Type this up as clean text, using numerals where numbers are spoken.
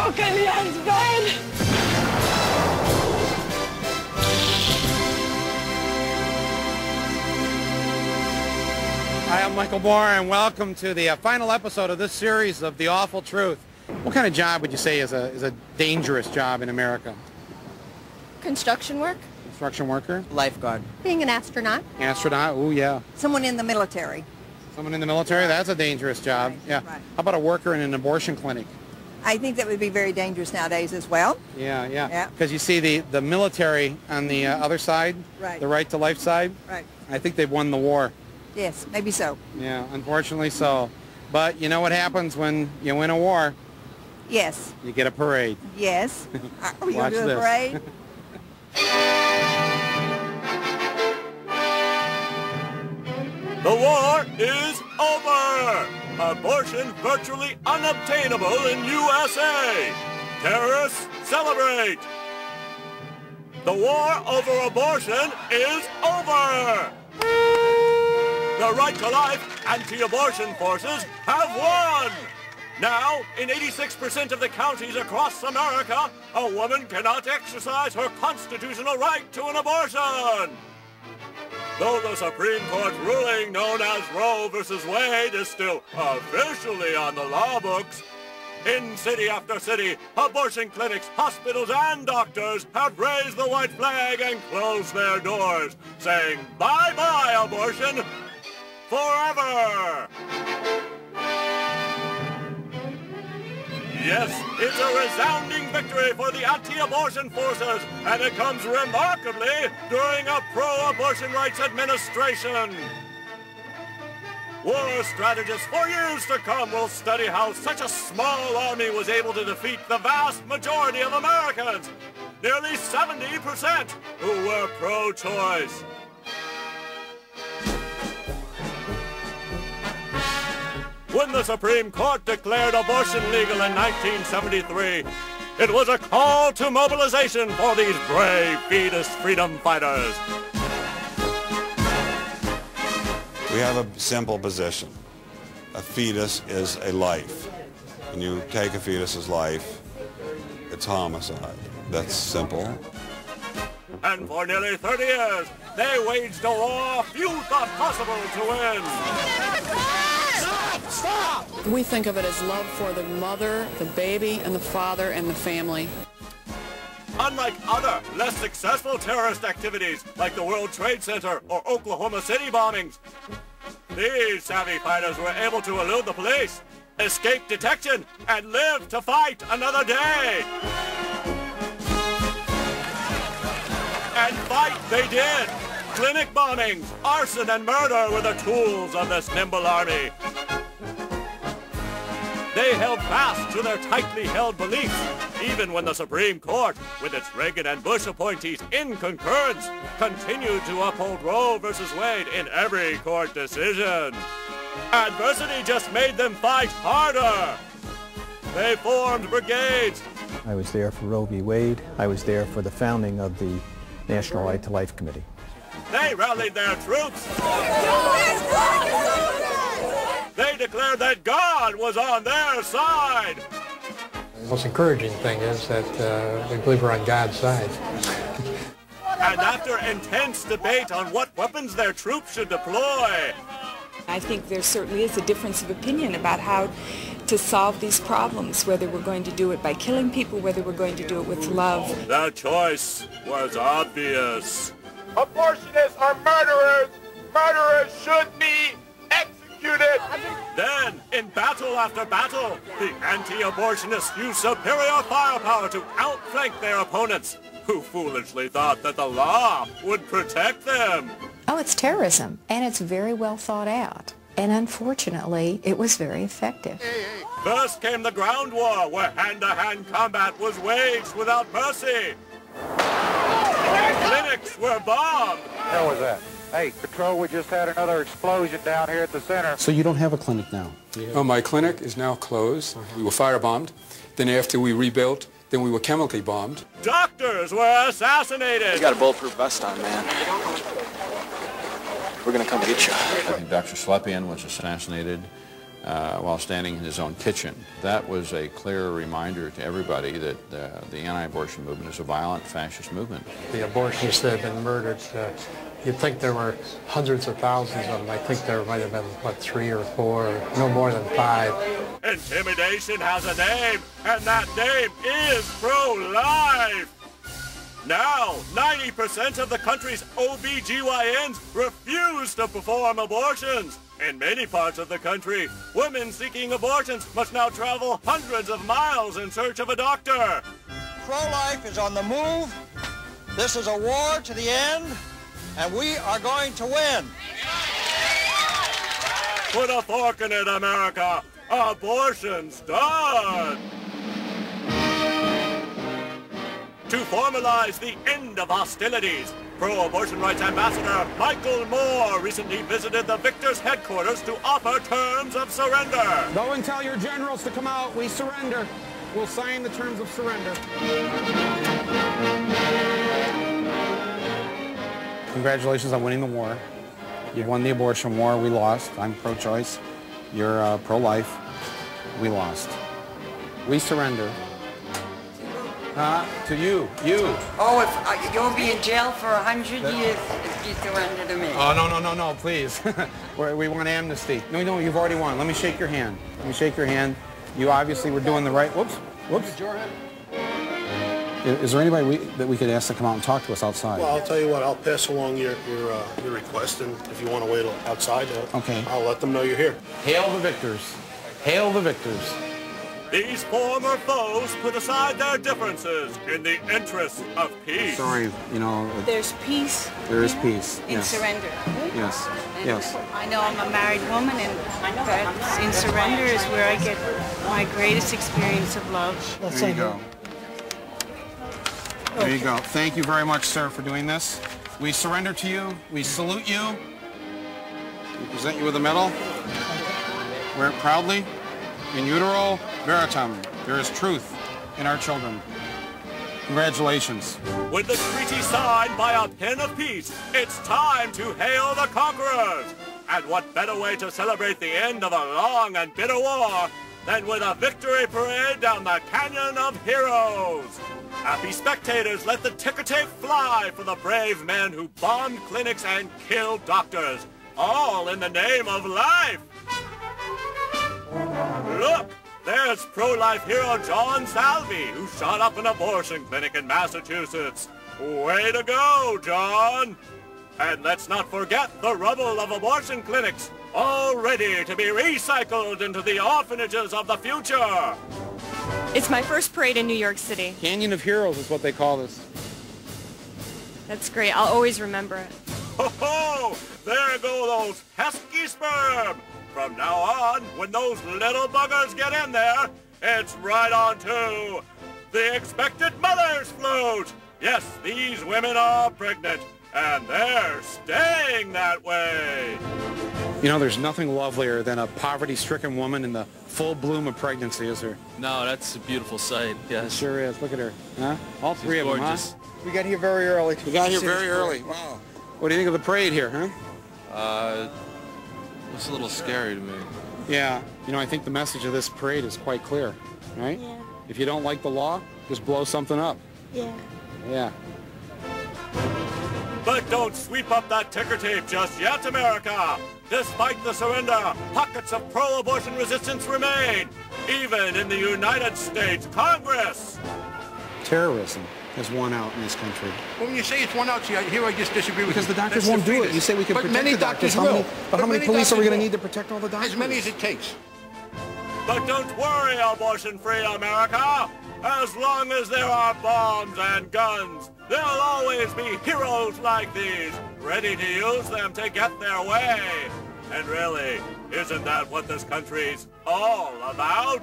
broken, yes, Ben! Hi, I'm Michael Moore, and welcome to the final episode of this series of The Awful Truth. What kind of job would you say is a dangerous job in America? Construction work. Construction worker? Lifeguard. Being an astronaut. Astronaut? Oh, yeah. Someone in the military. Someone in the military? That's a dangerous job. Right, yeah. right. How about a worker in an abortion clinic? I think that would be very dangerous nowadays as well. Yeah. Because you see the military on the other side, right. The right to life side. Right. I think they've won the war. Yes, maybe so. Yeah, unfortunately so. But you know what happens when you win a war? Yes. You get a parade. Yes. Are we going Watch to do a this. parade? The war is over! Abortion virtually unobtainable in USA! Terrorists celebrate! The war over abortion is over! The right to life anti-abortion forces have won! Now, in 86% of the counties across America, a woman cannot exercise her constitutional right to an abortion! Though the Supreme Court ruling known as Roe v. Wade is still officially on the law books, in city after city, abortion clinics, hospitals, and doctors have raised the white flag and closed their doors, saying bye-bye abortion forever! Yes, it's a resounding victory for the anti-abortion forces, and it comes remarkably during a pro-abortion rights administration. War strategists for years to come will study how such a small army was able to defeat the vast majority of Americans, nearly 70%, who were pro-choice. When the Supreme Court declared abortion legal in 1973, it was a call to mobilization for these brave fetus freedom fighters. We have a simple position. A fetus is a life. When you take a fetus's life, it's homicide. That's simple. And for nearly 30 years, they waged a war few thought possible to win. Stop! We think of it as love for the mother, the baby, and the father, and the family. Unlike other, less successful terrorist activities like the World Trade Center or Oklahoma City bombings, these savvy fighters were able to elude the police, escape detection, and live to fight another day. And fight they did. Clinic bombings, arson, and murder were the tools of this nimble army. They held fast to their tightly held beliefs, even when the Supreme Court, with its Reagan and Bush appointees in concurrence, continued to uphold Roe v. Wade in every court decision. Adversity just made them fight harder. They formed brigades. I was there for Roe v. Wade. I was there for the founding of the National Right to Life Committee. They rallied their troops. They declared that God was on their side. The most encouraging thing is that we believe we're on God's side. And after intense debate on what weapons their troops should deploy, I think there certainly is a difference of opinion about how to solve these problems, whether we're going to do it by killing people, whether we're going to do it with love. The choice was obvious. Abortionists are murderers. Murderers should be executed. Then, in battle after battle, the anti-abortionists used superior firepower to outflank their opponents, who foolishly thought that the law would protect them. Oh, it's terrorism, and it's very well thought out. And unfortunately, it was very effective. First came the ground war, where hand-to-hand combat was waged without mercy. Clinics were bombed. How was that? Hey, Patrol, we just had another explosion down here at the center. So you don't have a clinic now? Oh, my clinic is now closed. We were firebombed. Then after we rebuilt, then we were chemically bombed. Doctors were assassinated. You got a bulletproof vest on, man. We're gonna come get you. I think Dr. Slepian was assassinated while standing in his own kitchen. That was a clear reminder to everybody that the anti-abortion movement is a violent fascist movement. The abortionists that have been murdered, you'd think there were hundreds of thousands of them. I think there might have been, what, 3 or 4, or no more than 5. Intimidation has a name, and that name is pro-life. Now, 90% of the country's OBGYNs refuse to perform abortions. In many parts of the country, women seeking abortions must now travel hundreds of miles in search of a doctor. Pro-life is on the move. This is a war to the end, and we are going to win. Put a fork in it, America. Abortion's done. To formalize the end of hostilities, pro-abortion rights ambassador Michael Moore recently visited the victors' headquarters to offer terms of surrender. Go and tell your generals to come out. We surrender. We'll sign the terms of surrender. Congratulations on winning the war. You won the abortion war. We lost. I'm pro-choice. You're pro-life. We lost. We surrender. To you. Oh, if you'll be in jail for 100 years if you surrender to me. Oh, no, please. We want amnesty. No, you've already won. Let me shake your hand. Let me shake your hand. You obviously were doing the right... Whoops. Is there anybody that we could ask to come out and talk to us outside? Well, I'll tell you what. I'll pass along your request, and if you want to wait outside, okay. I'll let them know you're here. Hail the victors. Hail the victors. These former foes put aside their differences in the interest of peace. Sorry, There's peace. There is peace. In surrender. Yes. And Yes. I know I'm a married woman, and that in surrender is where I get my greatest experience of love. There you go. There you go. Thank you very much, sir, for doing this. We surrender to you. We salute you. We present you with a medal. Wear it proudly. In utero veritam, there is truth in our children. Congratulations. With the treaty signed by a pen of peace, it's time to hail the conquerors. And what better way to celebrate the end of a long and bitter war than with a victory parade down the Canyon of Heroes. Happy spectators, let the ticker tape fly for the brave men who bombed clinics and killed doctors, all in the name of life. Look, there's pro-life hero John Salvi, who shot up an abortion clinic in Massachusetts. Way to go, John! And let's not forget the rubble of abortion clinics, all ready to be recycled into the orphanages of the future. It's my first parade in New York City. Canyon of Heroes is what they call this. That's great. I'll always remember it. Ho ho! There go those pesky sperm! From now on, when those little buggers get in there, it's right on to the expected mother's float. Yes, these women are pregnant, and they're staying that way. There's nothing lovelier than a poverty-stricken woman in the full bloom of pregnancy, is there? No, that's a beautiful sight, yes. It sure is. Look at her. Huh? All three of them, huh? We got here very early. We got here very early. Wow. What do you think of the parade here, huh? It's a little scary to me. Yeah. I think the message of this parade is quite clear, right? Yeah. If you don't like the law, just blow something up. Yeah. Yeah. But don't sweep up that ticker tape just yet, America! Despite the surrender, pockets of pro-abortion resistance remain, even in the United States Congress! Terrorism has won out in this country. Well, when you say it's won out, see, here I just disagree with you. Because the doctors won't do it. You say we can protect the doctors. How many police are we going to need to protect all the doctors? As many as it takes. But don't worry, abortion-free America! As long as there are bombs and guns, there'll always be heroes like these, ready to use them to get their way. And really, isn't that what this country's all about?